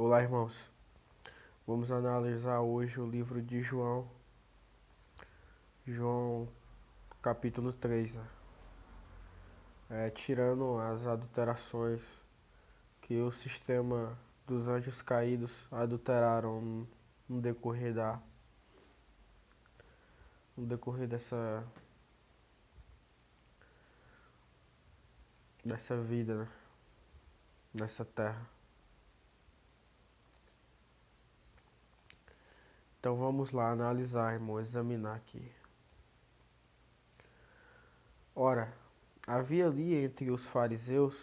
Olá, irmãos. Vamos analisar hoje o livro de João, João capítulo 3, né? Tirando as adulterações que o sistema dos anjos caídos adulteraram no decorrer no decorrer dessa vida, né? Nessa terra. Então vamos lá analisar, irmão, examinar aqui. Ora, havia ali entre os fariseus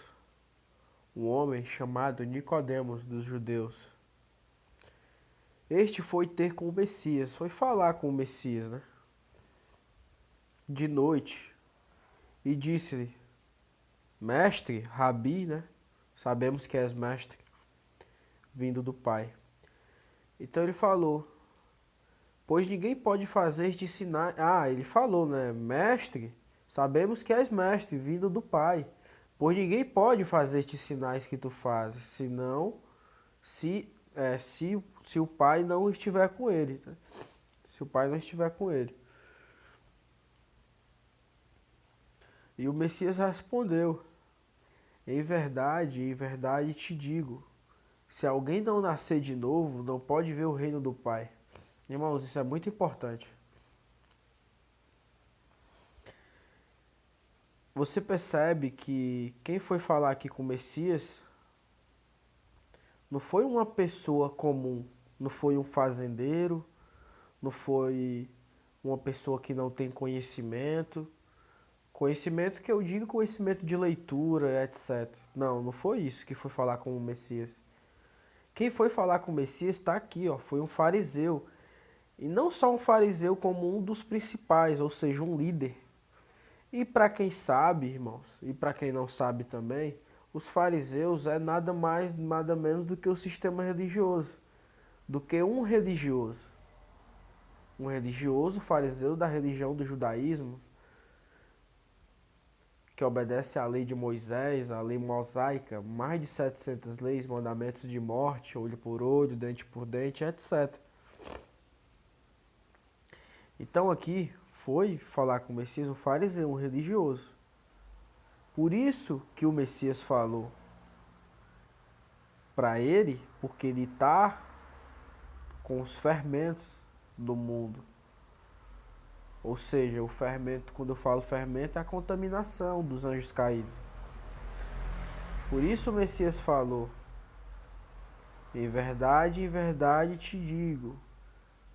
um homem chamado Nicodemos dos judeus. Este foi ter com o Messias, foi falar com o Messias, né? De noite, e disse-lhe: Mestre, Rabi, né? Sabemos que és mestre, vindo do Pai. Então ele falou: Pois ninguém pode fazer-te sinais. Ah, ele falou, né? Mestre, sabemos que és mestre, vindo do Pai. Pois ninguém pode fazer-te sinais que tu fazes, senão se o Pai não estiver com ele. Né? Se o Pai não estiver com ele. E o Messias respondeu: em verdade te digo, se alguém não nascer de novo, não pode ver o reino do Pai. Irmãos, isso é muito importante. Você percebe que quem foi falar aqui com o Messias não foi uma pessoa comum, não foi um fazendeiro, não foi uma pessoa que não tem conhecimento. Conhecimento que eu digo conhecimento de leitura, etc. Não, não foi isso que foi falar com o Messias. Quem foi falar com o Messias está aqui, ó, foi um fariseu. E não só um fariseu, como um dos principais, ou seja, um líder. E para quem sabe, irmãos, e para quem não sabe também, os fariseus é nada mais, nada menos do que o sistema religioso, do que um religioso. Um religioso fariseu da religião do judaísmo, que obedece à lei de Moisés, à lei mosaica, mais de 700 leis, mandamentos de morte, olho por olho, dente por dente, etc. Então aqui foi falar com o Messias um fariseu, um religioso. Por isso que o Messias falou para ele, porque ele está com os fermentos do mundo. Ou seja, o fermento, quando eu falo fermento, é a contaminação dos anjos caídos. Por isso o Messias falou: em verdade te digo,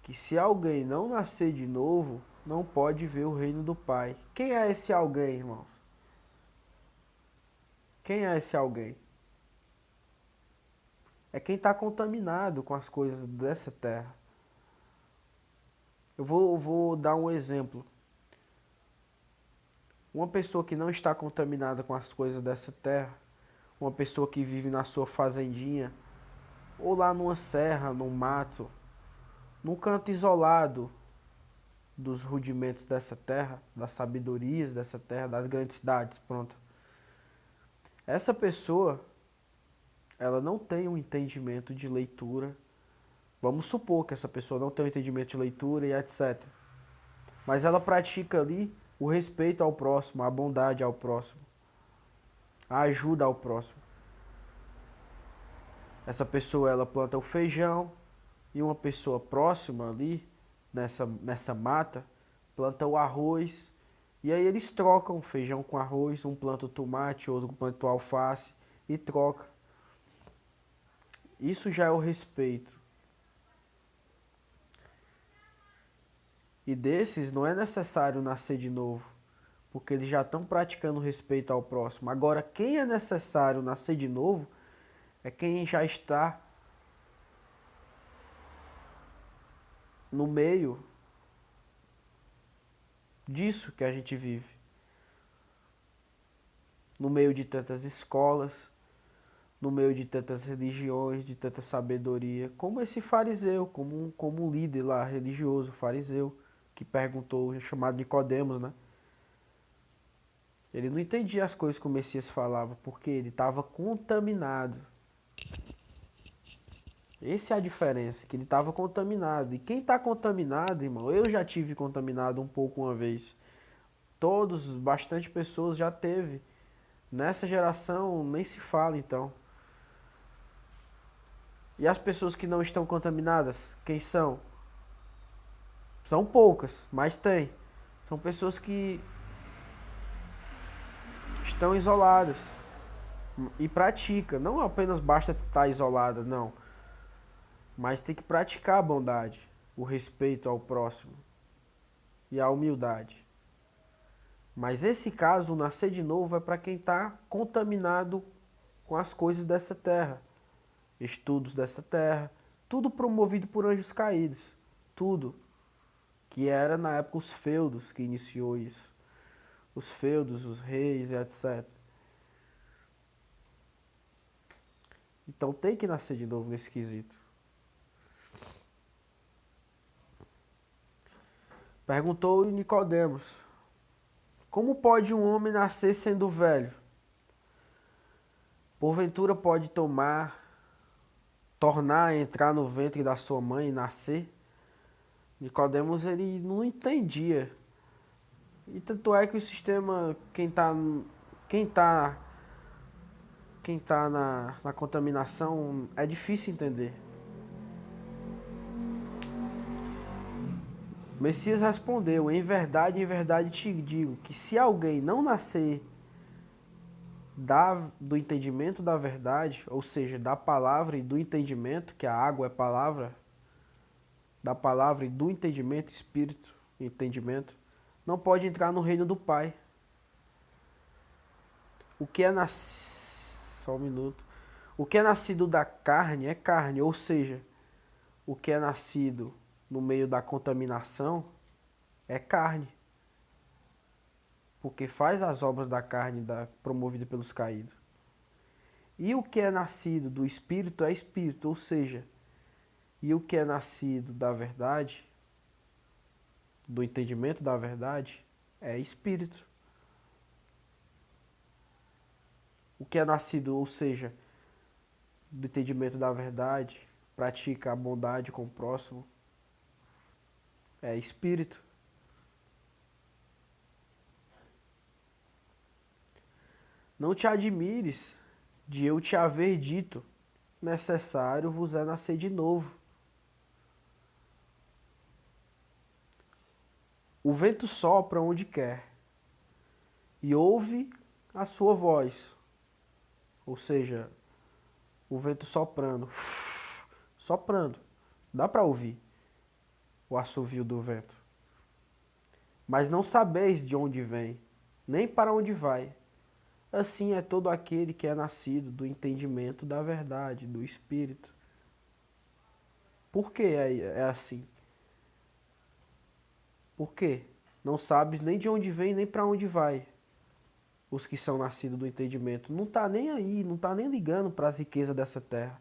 que se alguém não nascer de novo, não pode ver o reino do Pai. Quem é esse alguém, irmãos? Quem é esse alguém? É quem está contaminado com as coisas dessa terra. Eu vou dar um exemplo. Uma pessoa que não está contaminada com as coisas dessa terra, uma pessoa que vive na sua fazendinha, ou lá numa serra, num mato, num canto isolado dos rudimentos dessa terra, das sabedorias dessa terra, das grandes cidades, pronto. Essa pessoa, ela não tem um entendimento de leitura. Vamos supor que essa pessoa não tem um entendimento de leitura e etc. Mas ela pratica ali o respeito ao próximo, a bondade ao próximo, a ajuda ao próximo. Essa pessoa, ela planta o feijão e uma pessoa próxima ali, nessa mata, planta o arroz. E aí eles trocam feijão com arroz, um planta o tomate, outro planta o alface e troca. Isso já é o respeito. E desses não é necessário nascer de novo, porque eles já estão praticando respeito ao próximo. Agora, quem é necessário nascer de novo é quem já está no meio disso que a gente vive. No meio de tantas escolas, no meio de tantas religiões, de tanta sabedoria, como esse fariseu, como um líder lá religioso, fariseu, que perguntou, chamado Nicodemos, né? Ele não entendia as coisas que o Messias falava, porque ele estava contaminado. Essa é a diferença, que ele estava contaminado. E quem está contaminado, irmão, eu já tive contaminado um pouco uma vez. Bastante pessoas já teve. Nessa geração nem se fala então. E as pessoas que não estão contaminadas, quem são? São poucas, mas tem. São pessoas que estão isoladas e praticam. Não apenas basta estar isolada, não. Mas tem que praticar a bondade, o respeito ao próximo e a humildade. Mas esse caso, o nascer de novo, é para quem está contaminado com as coisas dessa terra, estudos dessa terra, tudo promovido por anjos caídos, tudo. Que era na época os feudos que iniciou isso. Os feudos, os reis e etc. Então tem que nascer de novo nesse quesito. Perguntou Nicodemos: como pode um homem nascer sendo velho? Porventura pode tornar a entrar no ventre da sua mãe e nascer? Nicodemos ele não entendia. E tanto é que o sistema, quem tá, quem tá na contaminação é difícil entender. O Messias respondeu: em verdade te digo que se alguém não nascer do entendimento da verdade, ou seja, da palavra e do entendimento, que a água é palavra, da palavra e do entendimento, espírito, entendimento, não pode entrar no reino do Pai. O que é nascido, só um minuto. O que é nascido da carne é carne, ou seja, o que é nascido no meio da contaminação é carne. Porque faz as obras da carne promovida pelos caídos. E o que é nascido do Espírito é Espírito, ou seja, e o que é nascido da verdade, do entendimento da verdade, é Espírito. O que é nascido, ou seja, do entendimento da verdade, pratica a bondade com o próximo, é Espírito. Não te admires de eu te haver dito, necessário vos é nascer de novo. O vento sopra onde quer e ouve a sua voz, ou seja, o vento soprando, soprando, dá para ouvir o assovio do vento. Mas não sabeis de onde vem, nem para onde vai. Assim é todo aquele que é nascido do entendimento da verdade, do Espírito. Por que é assim? Por quê? Não sabes nem de onde vem, nem para onde vai. Os que são nascidos do entendimento. Não está nem aí, não está nem ligando para as riquezas dessa terra.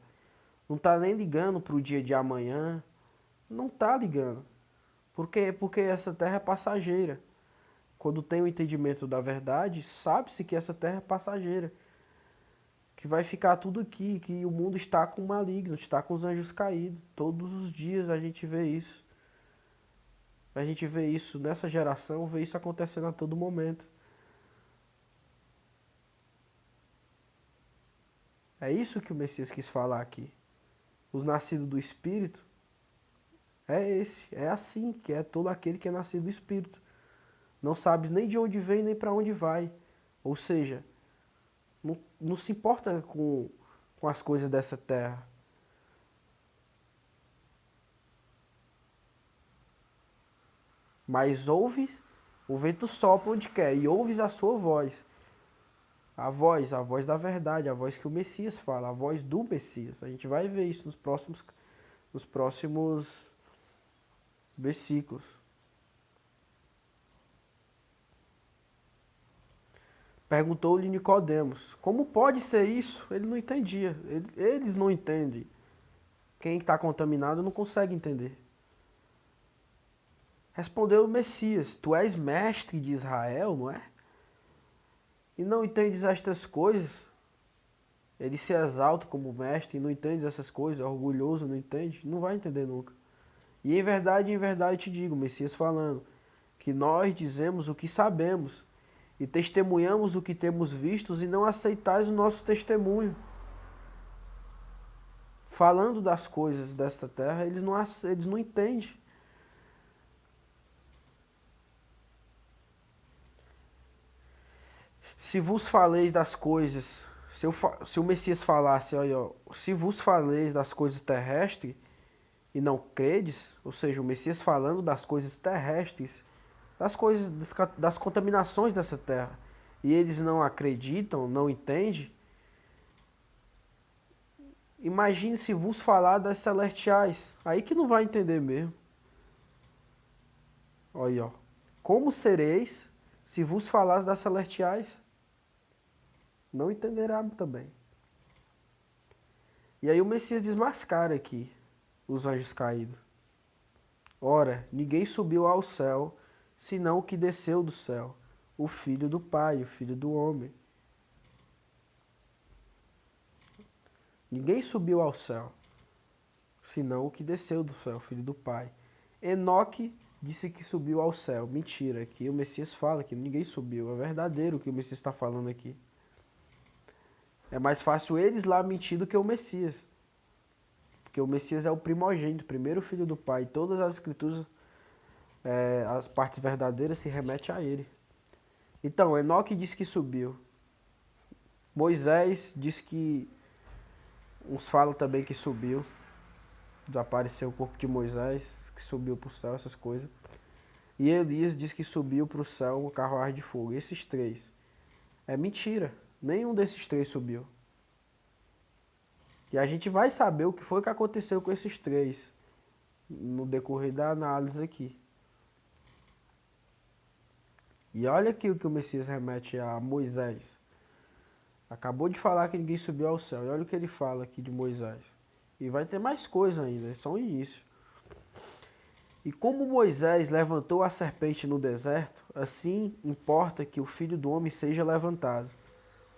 Não está nem ligando para o dia de amanhã. Não está ligando. Por quê? Porque essa terra é passageira. Quando tem o entendimento da verdade, sabe-se que essa terra é passageira. Que vai ficar tudo aqui, que o mundo está com o maligno, está com os anjos caídos. Todos os dias a gente vê isso. A gente vê isso nessa geração, vê isso acontecendo a todo momento. É isso que o Messias quis falar aqui. Os nascidos do Espírito é assim, que é todo aquele que é nascido do Espírito. Não sabe nem de onde vem, nem para onde vai. Ou seja, não se importa com as coisas dessa terra. Mas ouves, o vento sopra onde quer, e ouves a sua voz. A voz da verdade, a voz que o Messias fala, a voz do Messias. A gente vai ver isso nos próximos versículos. Perguntou-lhe Nicodemos: como pode ser isso? Ele não entendia. Eles não entendem. Quem está contaminado não consegue entender. Respondeu o Messias: tu és mestre de Israel, não é? E não entendes estas coisas? Ele se exalta como mestre e não entende essas coisas, é orgulhoso, não entende, não vai entender nunca. E em verdade eu te digo, Messias falando, que nós dizemos o que sabemos e testemunhamos o que temos vistos e não aceitais o nosso testemunho. Falando das coisas desta terra, eles não entendem. Se vos faleis das coisas, se o Messias falasse, olha, ó, se vos faleis das coisas terrestres e não credes, ou seja, o Messias falando das coisas terrestres, das coisas, das contaminações dessa terra, e eles não acreditam, não entendem, imagine se vos falar das celestiais, aí que não vai entender mesmo. Olha, ó, como sereis se vos falar das celestiais? Não entenderá também. E aí o Messias desmascara aqui os anjos caídos. Ora, ninguém subiu ao céu, senão o que desceu do céu, o Filho do Pai, o Filho do Homem. Ninguém subiu ao céu, senão o que desceu do céu, o Filho do Pai. Enoque disse que subiu ao céu. Mentira, aqui o Messias fala que ninguém subiu. É verdadeiro o que o Messias está falando aqui. É mais fácil eles lá mentir do que o Messias. Porque o Messias é o primogênito, o primeiro filho do Pai. Todas as escrituras, as partes verdadeiras se remetem a ele. Então, Enoque disse que subiu. Moisés disse que... Uns falam também que subiu. Desapareceu o corpo de Moisés, que subiu para o céu, essas coisas. E Elias diz que subiu para o céu uma carruagem de fogo. Esses três. É mentira. Nenhum desses três subiu. E a gente vai saber o que foi que aconteceu com esses três no decorrer da análise aqui. E olha aqui o que o Messias remete a Moisés. Acabou de falar que ninguém subiu ao céu. E olha o que ele fala aqui de Moisés. E vai ter mais coisa ainda, é só o início. E como Moisés levantou a serpente no deserto, assim importa que o Filho do Homem seja levantado.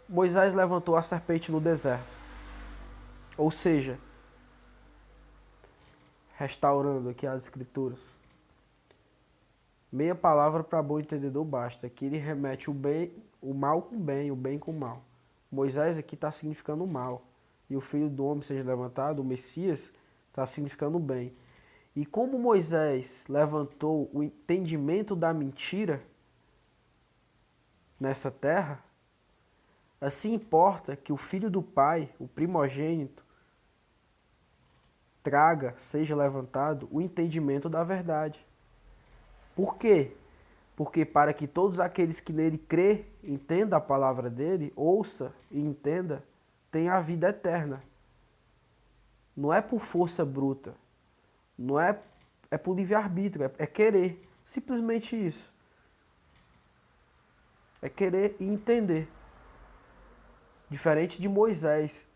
Moisés levantou a serpente no deserto. Ou seja, restaurando aqui as escrituras. Meia palavra para bom entendedor basta. Aqui ele remete o bem, o mal com bem, o bem com mal. Moisés aqui está significando o mal. E o Filho do Homem seja levantado, o Messias, está significando o bem. E como Moisés levantou o entendimento da mentira nessa terra, assim importa que o Filho do Pai, o primogênito, traga, seja levantado, o entendimento da verdade. Por quê? Porque para que todos aqueles que nele crê, entenda a palavra dele, ouça e entenda, tenha a vida eterna. Não é por força bruta, não é, é por livre-arbítrio, é querer. Simplesmente isso. É querer e entender. Diferente de Moisés,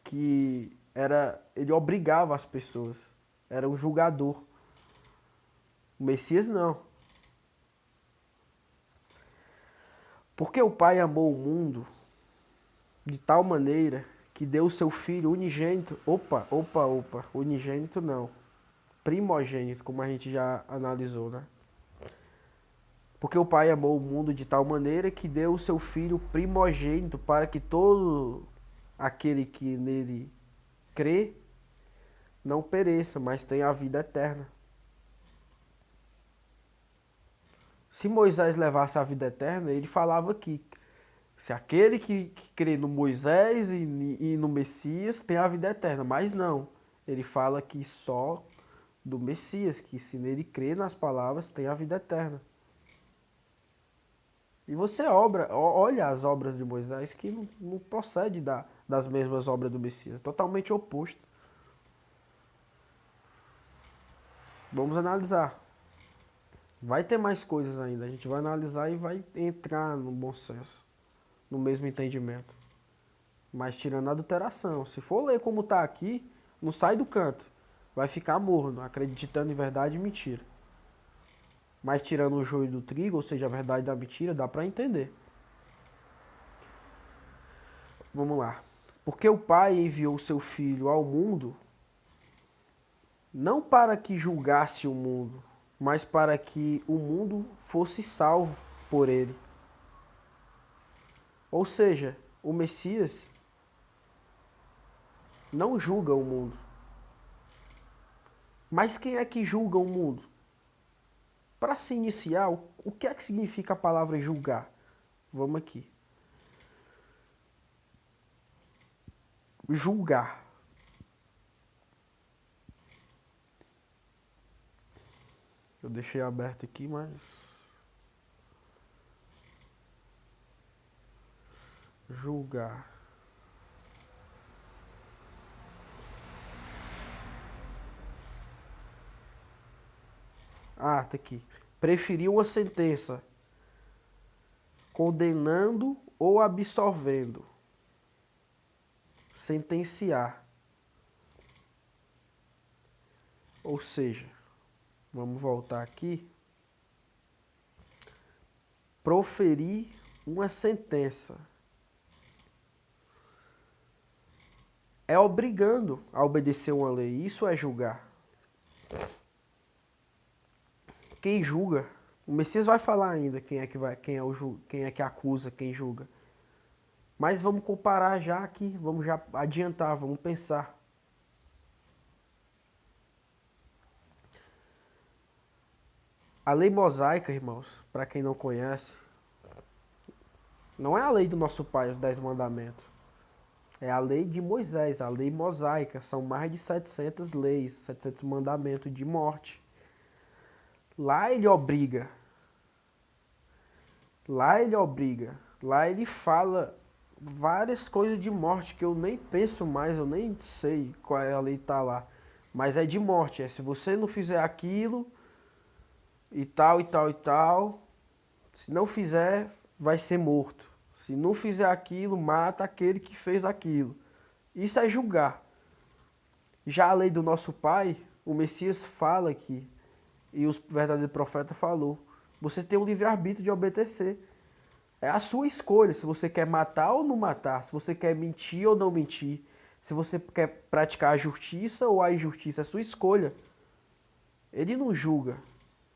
que ele obrigava as pessoas, era um julgador. O Messias não. Porque o Pai amou o mundo de tal maneira que deu o seu Filho unigênito. Opa, unigênito não. Primogênito, como a gente já analisou, né? Porque o Pai amou o mundo de tal maneira que deu o seu Filho primogênito para que todo aquele que nele crê não pereça, mas tenha a vida eterna. Se Moisés levasse a vida eterna, ele falava que se aquele que crê no Moisés e no Messias tem a vida eterna, mas não. Ele fala que só do Messias, que se nele crê nas palavras, tem a vida eterna. E você olha as obras de Moisés que não procede das mesmas obras do Messias, totalmente oposto. Vamos analisar. Vai ter mais coisas ainda, a gente vai analisar e vai entrar no bom senso, no mesmo entendimento. Mas tirando a adulteração. Se for ler como está aqui, não sai do canto. Vai ficar morno, acreditando em verdade e mentira. Mas tirando o joio do trigo, ou seja, a verdade da mentira, dá para entender. Vamos lá. Porque o Pai enviou o seu Filho ao mundo, não para que julgasse o mundo, mas para que o mundo fosse salvo por ele. Ou seja, o Messias não julga o mundo. Mas quem é que julga o mundo? Para se iniciar, o que é que significa a palavra julgar? Vamos aqui. Julgar. Eu deixei aberto aqui, mas... Julgar. Ah, tá aqui. Preferir uma sentença condenando ou absolvendo. Sentenciar. Ou seja, vamos voltar aqui. Proferir uma sentença. É obrigando a obedecer uma lei. Isso é julgar. Quem julga, o Messias vai falar ainda quem é que vai, quem é que acusa, quem julga. Mas vamos comparar já aqui, vamos já adiantar, vamos pensar. A lei mosaica, irmãos, para quem não conhece, não é a lei do nosso pai, os 10 mandamentos. É a lei de Moisés, a lei mosaica. São mais de 700 leis, 700 mandamentos de morte. Lá ele obriga. Lá ele obriga. Lá ele fala várias coisas de morte que eu nem penso mais, eu nem sei qual é a lei que tá lá. Mas é de morte, é se você não fizer aquilo e tal e tal e tal, se não fizer, vai ser morto. Se não fizer aquilo, mata aquele que fez aquilo. Isso é julgar. Já a lei do nosso pai, o Messias fala aqui, e o verdadeiro profeta falou, você tem o livre-arbítrio de obedecer. É a sua escolha, se você quer matar ou não matar, se você quer mentir ou não mentir, se você quer praticar a justiça ou a injustiça, é a sua escolha. Ele não julga,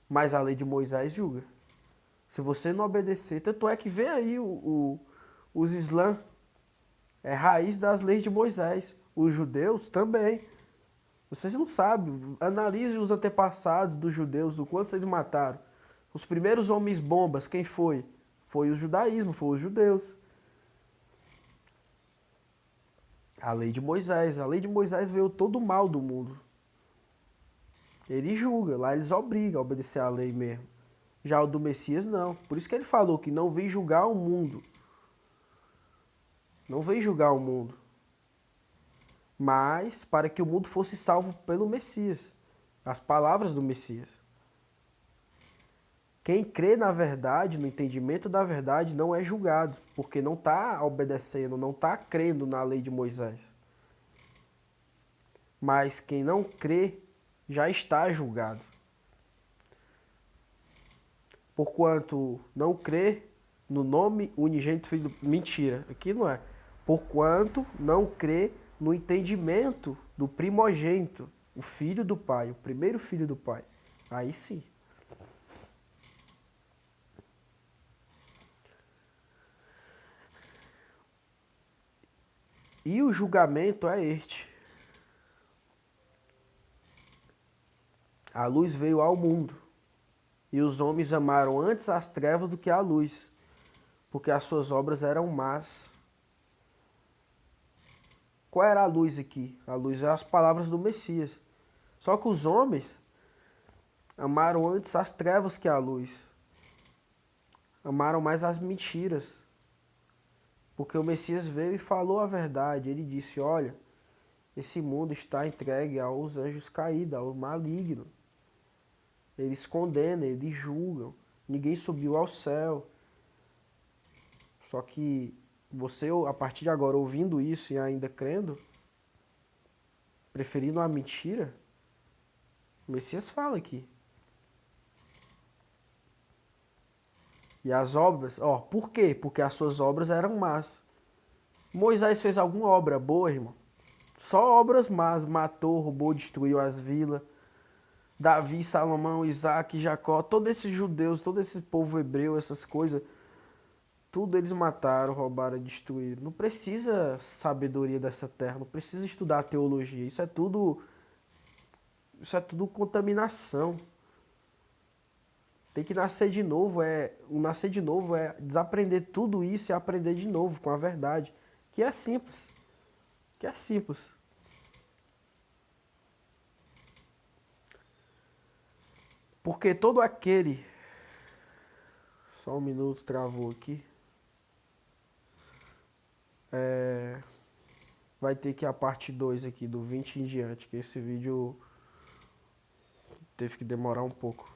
mas a lei de Moisés julga. Se você não obedecer, tanto é que vem aí os islãs, é raiz das leis de Moisés. Os judeus também. Vocês não sabem, analise os antepassados dos judeus, o quanto eles mataram. Os primeiros homens bombas, quem foi? Foi o judaísmo, foi os judeus. A lei de Moisés veio todo o mal do mundo. Ele julga, lá eles obrigam a obedecer a lei mesmo. Já o do Messias não. Por isso que ele falou que não veio julgar o mundo. Não veio julgar o mundo. Mas para que o mundo fosse salvo pelo Messias. As palavras do Messias. Quem crê na verdade, no entendimento da verdade, não é julgado, porque não está obedecendo, não está crendo na lei de Moisés. Mas quem não crê já está julgado. Porquanto não crê no nome unigênito filho... Mentira, aqui não é. Porquanto não crê no entendimento do primogênito, o filho do pai, o primeiro filho do pai. Aí sim. E o julgamento é este. A luz veio ao mundo, e os homens amaram antes as trevas do que a luz, porque as suas obras eram más. Qual era a luz aqui? A luz é as palavras do Messias. Só que os homens amaram antes as trevas que a luz. Amaram mais as mentiras. Porque o Messias veio e falou a verdade. Ele disse, olha, esse mundo está entregue aos anjos caídos, ao maligno. Eles condenam, eles julgam. Ninguém subiu ao céu. Só que você, a partir de agora, ouvindo isso e ainda crendo, preferindo a mentira, o Messias fala aqui. E as obras, ó, por quê? Porque as suas obras eram más. Moisés fez alguma obra boa, irmão? Só obras más, matou, roubou, destruiu as vilas. Davi, Salomão, Isaac, Jacó, todos esses judeus, todo esse povo hebreu, essas coisas, tudo eles mataram, roubaram, destruíram. Não precisa sabedoria dessa terra, não precisa estudar teologia. Isso é tudo contaminação. Tem que nascer de novo, o nascer de novo é desaprender tudo isso e aprender de novo com a verdade, que é simples, que é simples. Porque todo aquele, só um minuto, travou aqui, vai ter que a parte 2 aqui, do 20 em diante, que esse vídeo teve que demorar um pouco.